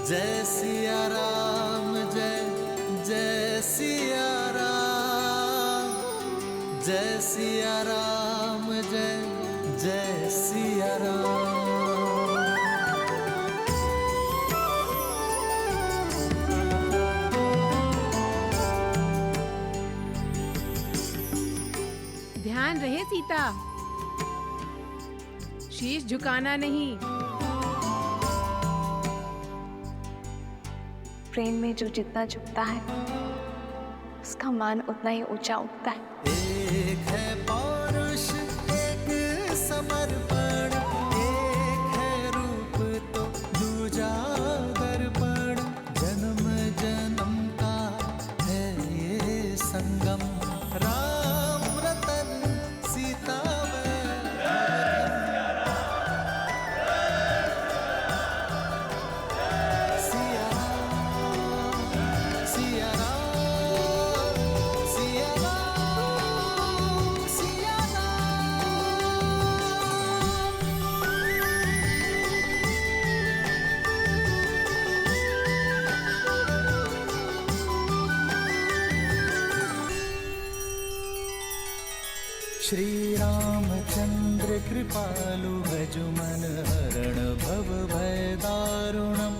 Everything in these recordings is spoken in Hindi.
जय सिया राम, जय जय सिया राम, जय सिया राम, जय जय सिया राम। ध्यान रहे सीता, शीश झुकाना नहीं। प्रेम में जो जितना झुकता है उसका मान उतना ही ऊंचा उठता है। एक है पौरुष, एक समर्पण, एक है रूप तो दूजा दर्पण। जन्म जन्म का है ये संगम, राम रतन सीता श्री रामचंद्र कृपालु भजु मन हरण भव भय दारुणम।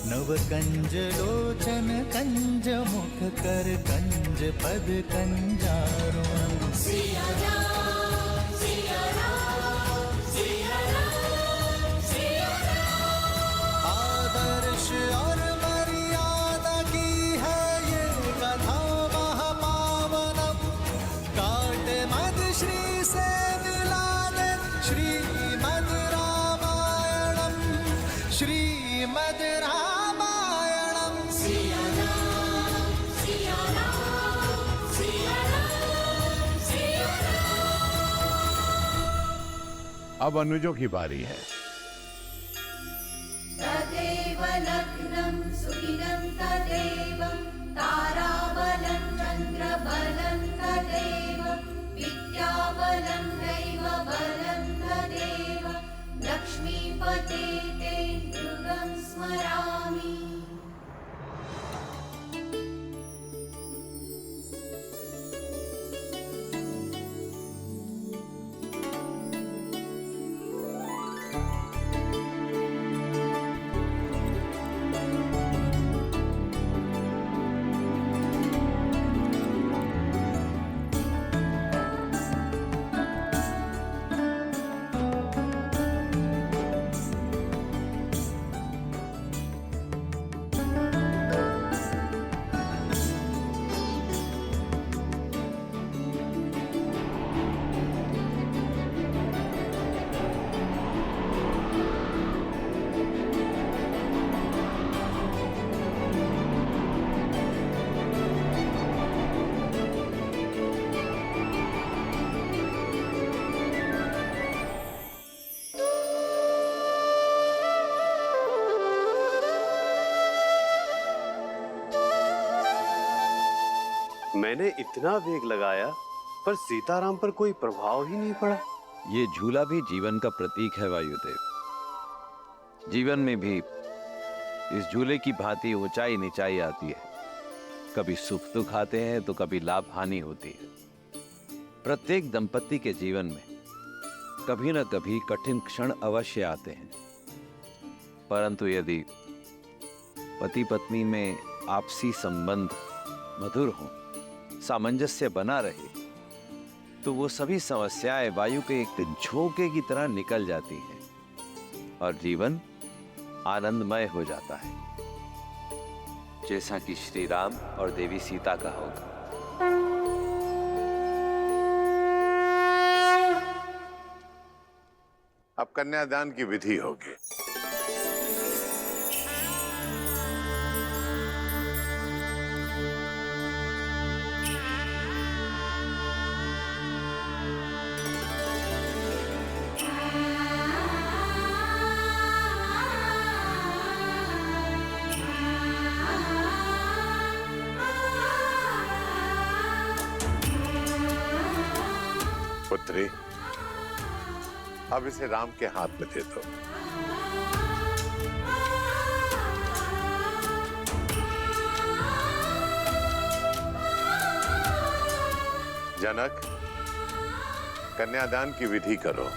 नव कंज लोचन कंज मुख कर कंज पद कंजारुणम। सिया राम, सिया राम, सिया राम, सिया राम। आदर्श और मर्यादा की है ये कथा महापावनम। काट मद श्री से मिला दे श्रीमद् रामायणम, श्रीमद् रामायणम। सिया राम, सिया राम, सिया राम, सिया राम। अब अनुजों की बारी है। तदेव लग्नं सुदिनं तदेव ताराबलं चन्द्रबलं तदेव विद्याबलं दैवबलं तदेव लक्ष्मीपते ते नृगं स्मरामि। मैंने इतना वेग लगाया पर सीताराम पर कोई प्रभाव ही नहीं पड़ा। ये झूला भी जीवन का प्रतीक है वायुदेव। जीवन में भी इस झूले की भांति ऊंचाई नीचाई आती है। कभी सुख दुख आते हैं तो कभी लाभ हानि होती है। प्रत्येक दंपति के जीवन में कभी न कभी कठिन क्षण अवश्य आते हैं, परंतु यदि पति पत्नी में आपसी संबंध मधुर हो, सामंजस्य बना रहे, तो वो सभी समस्याएं वायु के एक झोंके की तरह निकल जाती हैं और जीवन आनंदमय हो जाता है, जैसा कि श्री राम और देवी सीता का होगा। अब कन्यादान की विधि होगी। पुत्री, अब इसे राम के हाथ में दे दो। जनक, कन्यादान की विधि करो।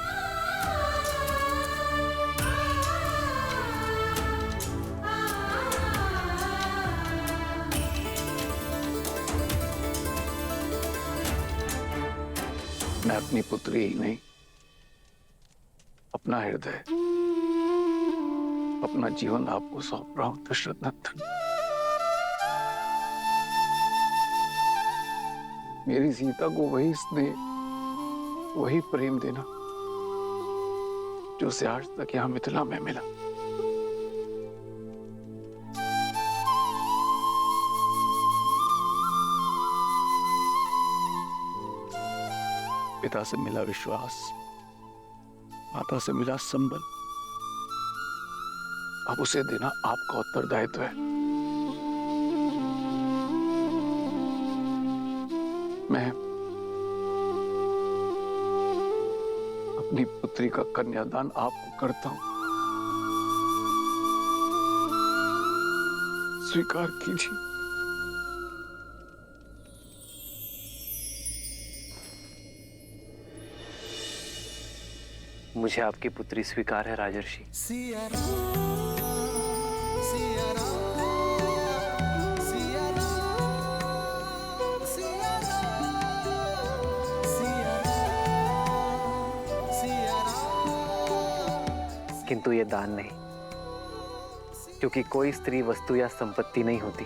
मैं अपनी पुत्री ही नहीं, अपना हृदय, अपना जीवन आपको सौंप रहा हूं दशरथ नंदन। मेरी सीता को वही स्नेह, वही प्रेम देना जो उसे आज तक यहां मिथिला में मिला। पिता से मिला विश्वास, माता से मिला संबल, अब उसे देना आपका उत्तरदायित्व है। मैं अपनी पुत्री का कन्यादान आपको करता हूं, स्वीकार कीजिए। मुझे आपकी पुत्री स्वीकार है राजर्षि। सिया राम, सिया राम, सिया राम, सिया राम, सिया राम, सिया राम। किंतु ये दान नहीं, क्योंकि कोई स्त्री वस्तु या संपत्ति नहीं होती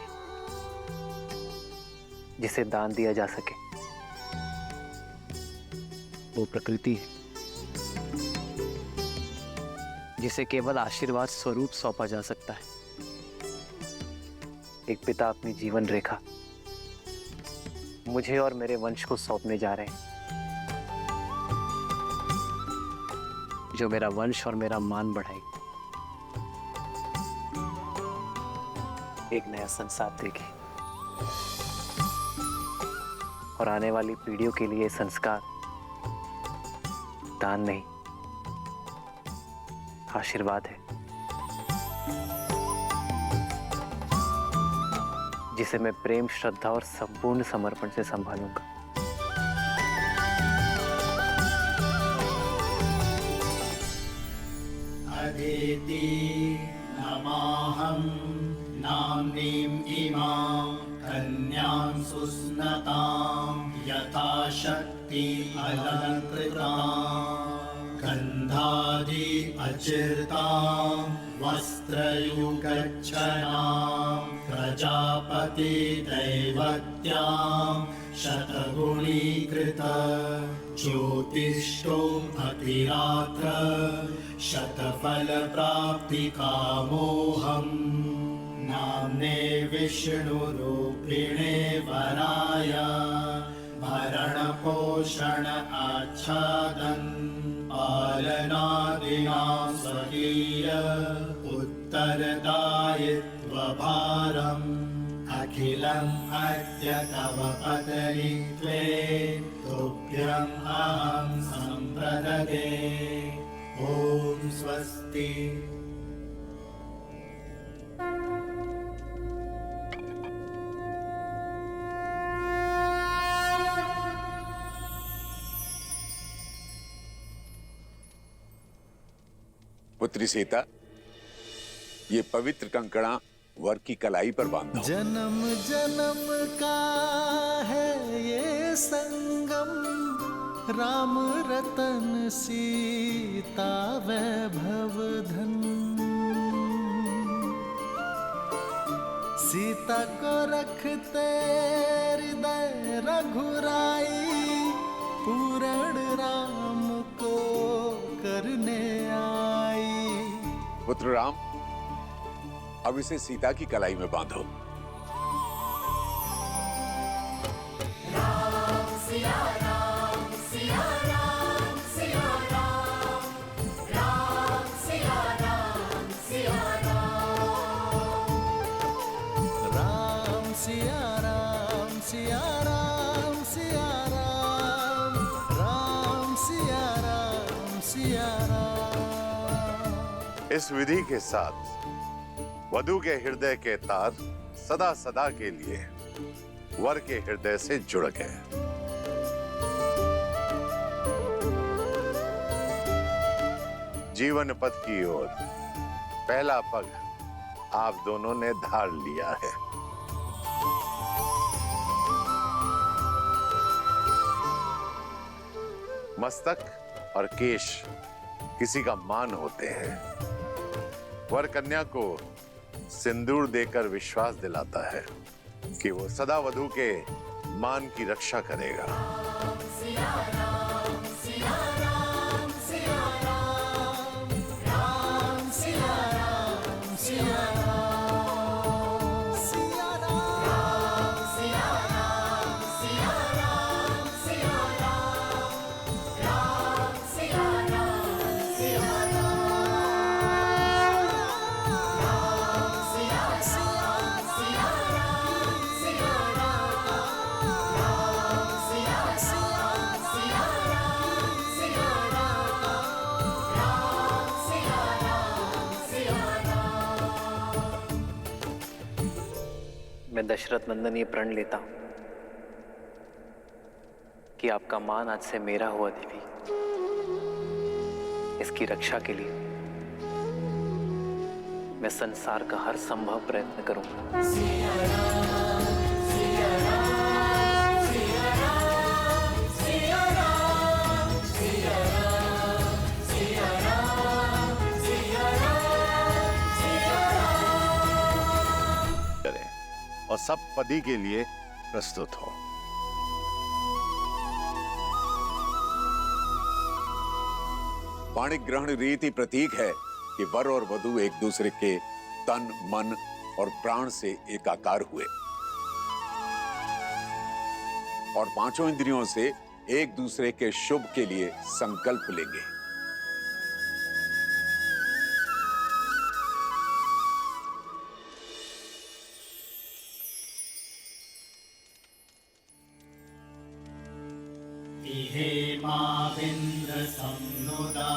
जिसे दान दिया जा सके। वो प्रकृति है जिसे केवल आशीर्वाद स्वरूप सौंपा जा सकता है। एक पिता अपनी जीवन रेखा मुझे और मेरे वंश को सौंपने जा रहे हैं, जो मेरा वंश और मेरा मान बढ़ाएगी, एक नया संसार देगी और आने वाली पीढ़ियों के लिए संस्कार दान नहीं, आशीर्वाद है, जिसे मैं प्रेम, श्रद्धा और संपूर्ण समर्पण से संभालूंगा। अदिति नमाहं नाम्नीं इमां कन्यां सुस्नतां यथाशक्ति अलङ्कृतां गन्धादि अचिर्तां वस्त्रयुगच्छनां प्रजापति दैवत्यां शतगुणीकृत ज्योतिष्ठो अतिरात्र शतफल प्राप्ति कामोहम् नाम्ने विष्णुरूपिणे वराय भरण पोषण आच्छादन पालनादिना स्वकीय उत्तरदायित्वभारम् अखिलम् अद्य तव पत्नी त्वे तुभ्यम् अहं सम्प्रददे। ॐ स्वस्ति। पुत्री सीता, ये पवित्र कंकड़ा वर की कलाई पर बांधो। जन्म जन्म का है ये संगम, राम रतन सीता वैभव धन। सीता को रखते हृदय रघुराई, पूर्ण राम को करने आई। पुत्र राम, अब इसे सीता की कलाई में बांधो। राम सिया राम सिया राम सिया राम, राम सिया राम सिया राम, राम सिया राम सिया राम सिया राम, राम सिया राम सिया राम। इस विधि के साथ वधू के हृदय के तार सदा सदा के लिए वर के हृदय से जुड़ गए। जीवन पथ की ओर पहला पग आप दोनों ने धार लिया है। मस्तक और केश किसी का मान होते हैं। वर कन्या को सिंदूर देकर विश्वास दिलाता है कि वो सदा वधू के मान की रक्षा करेगा। सिया राम सिया राम सिया राम राम सिया राम सिया राम सिया राम सिया राम सिया राम सिया राम राम सिया राम सिया राम सिया सिया राम सिया मैं दशरथ नंदन ये प्रण लेता हूं कि आपका मान आज से मेरा हुआ देवी। इसकी रक्षा के लिए मैं संसार का हर संभव प्रयत्न करूंगा। सिया राम सिया राम सिया राम सिया राम सिया राम सिया राम सिया राम सिया राम करें और सब पदी के लिए प्रस्तुत हो। पाणिक ग्रहण रीति प्रतीक है कि वर और वधु एक दूसरे के तन, मन और प्राण से एकाकार हुए और पांचों इंद्रियों से एक दूसरे के शुभ के लिए संकल्प लेंगे। हेमाविन्द्र संनुदा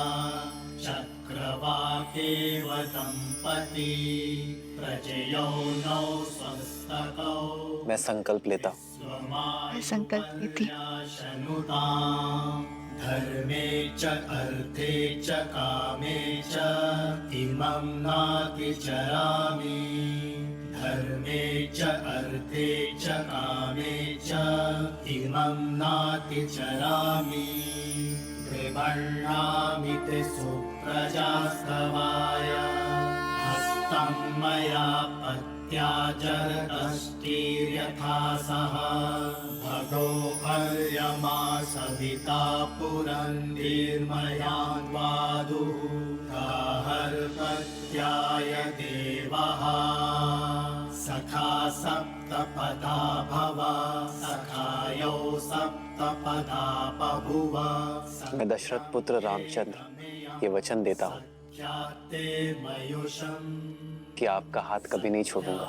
चक्रवाकेव दंपति प्रजयो नौ स्वस्तकौ। मैं संकल्प लेता हूं। मैं संकल्प लेती धर्मे च अर्थे च कामे च इमं नातिचरामि। धर्मे च अर्थे च कामे च इमं नातिचरामि। त्रिवर्णामि ते सुप्रजास्तवाय हस्तं मया पत्या जरतष्टिर्यथा सह। भगो अर्यमा सविता पुरन्दीर्मयान्वादुः गाहर्पत्याय देवः। सखा सप्तपदा भव सखायो सप्तपदा बभुव। मैं दशरथ पुत्र रामचंद्र ये वचन देता हूं कि आपका हाथ कभी नहीं छोड़ूंगा।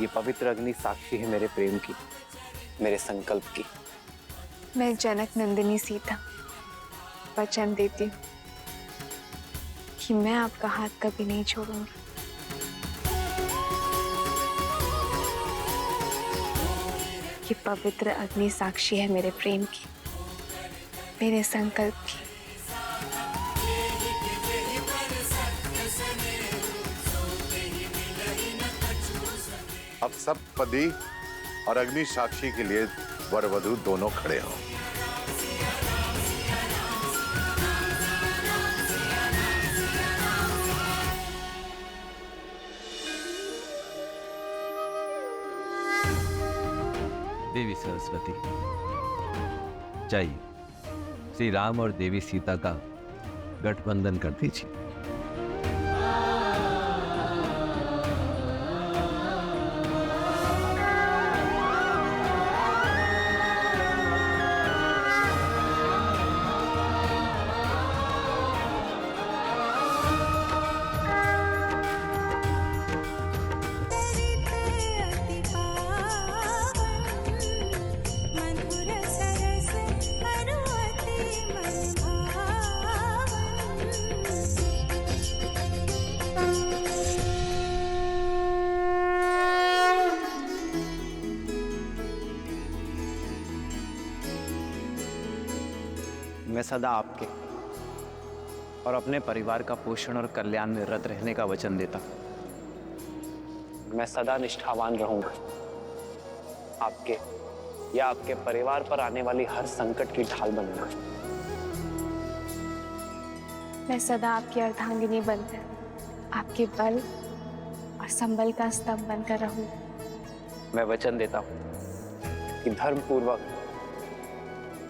ये पवित्र अग्नि साक्षी है मेरे प्रेम की, मेरे संकल्प की। मैं जनक नंदिनी सीता वचन देती हूँ कि मैं आपका हाथ कभी नहीं छोड़ूंगी। ये पवित्र अग्नि साक्षी है मेरे प्रेम की, मेरे संकल्प की। अब सब पदी और अग्नि साक्षी के लिए वर वधु दोनों खड़े हों। देवी सरस्वती, चाहिए श्री राम और देवी सीता का गठबंधन कर दीजिए। मैं सदा आपके और अपने परिवार का पोषण और कल्याण में रत रहने का वचन देता हूं। मैं सदा निष्ठावान रहूंगा, आपके या आपके परिवार पर आने वाली हर संकट की ढाल बनूंगा। मैं सदा आपकी अर्धांगिनी बनकर आपके बल और संबल का स्तंभ बनकर रहूं। मैं वचन देता हूं कि धर्म पूर्वक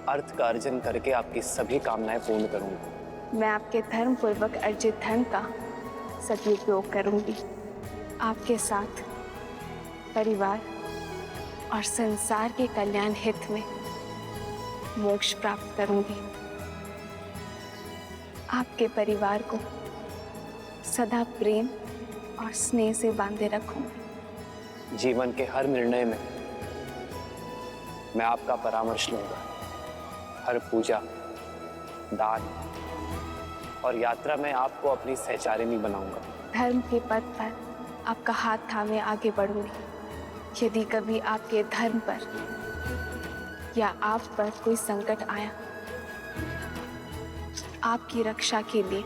अर्थ का अर्जन करके आपकी सभी कामनाएं पूर्ण करूंगा। मैं आपके धर्म पूर्वक अर्जित धन का सदुपयोग करूंगी। आपके साथ परिवार और संसार के कल्याण हित में मोक्ष प्राप्त करूंगी। आपके परिवार को सदा प्रेम और स्नेह से बांधे रखूंगी। जीवन के हर निर्णय में मैं आपका परामर्श लूंगा। हर पूजा, दान और यात्रा में आपको अपनी सहचारिणी बनाऊंगा। धर्म के पथ पर आपका हाथ थामे आगे बढ़ूंगी। यदि कभी आपके धर्म पर या आप पर कोई संकट आया, आपकी रक्षा के लिए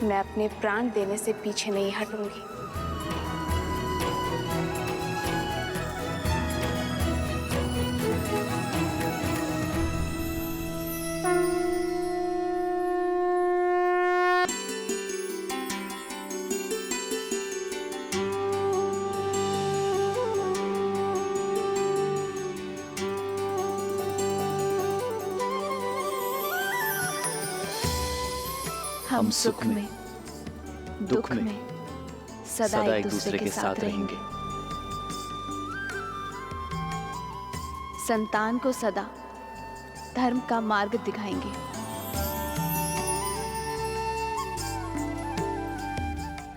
मैं अपने प्राण देने से पीछे नहीं हटूंगी। हम सुख में, दुख में सदा एक दूसरे के साथ रहेंगे। संतान को सदा धर्म का मार्ग दिखाएंगे।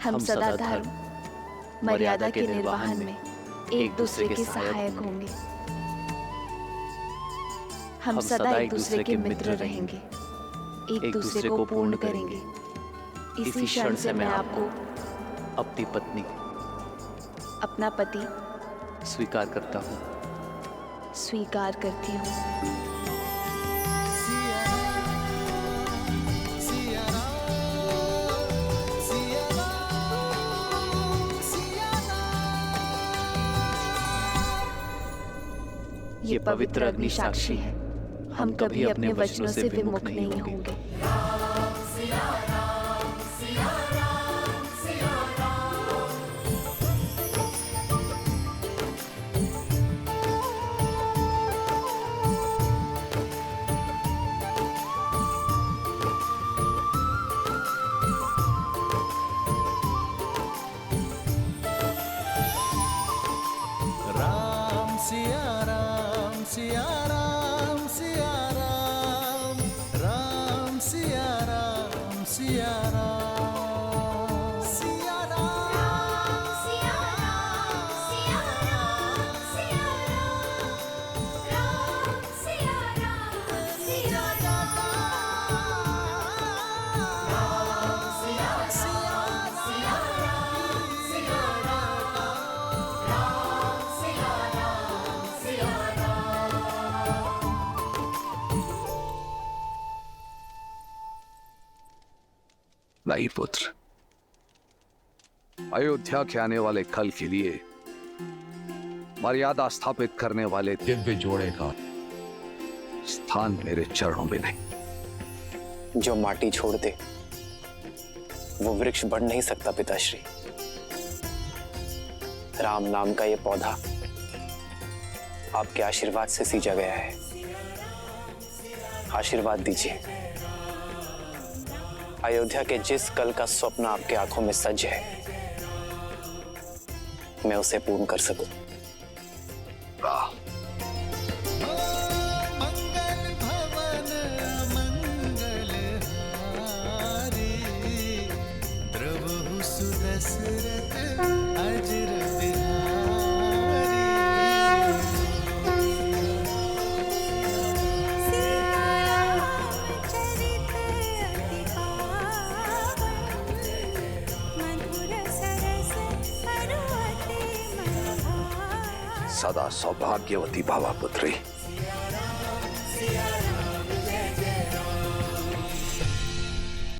हम सदा धर्म मर्यादा के निर्वहन में एक दूसरे के सहायक होंगे। हम सदा एक दूसरे के मित्र रहेंगे, एक दूसरे को पूर्ण करेंगे। इसी क्षण से मैं आपको अपनी पत्नी, अपना पति स्वीकार करता हूँ। स्वीकार करती हूँ। ये पवित्र अग्नि साक्षी है, हम कभी अपने वचनों से विमुख नहीं होंगे। नहीं पुत्र, अयोध्या के आने वाले कल के लिए मर्यादा स्थापित करने वाले दिव्य जोड़े का स्थान मेरे चरणों में नहीं। जो माटी छोड़ दे वो वृक्ष बढ़ नहीं सकता पिताश्री। राम नाम का ये पौधा आपके आशीर्वाद से सींचा गया है। आशीर्वाद दीजिए, अयोध्या के जिस कल का स्वप्न आपके आंखों में सज है, मैं उसे पूर्ण कर सकूं। सदा सौभाग्यवती भावा पुत्री।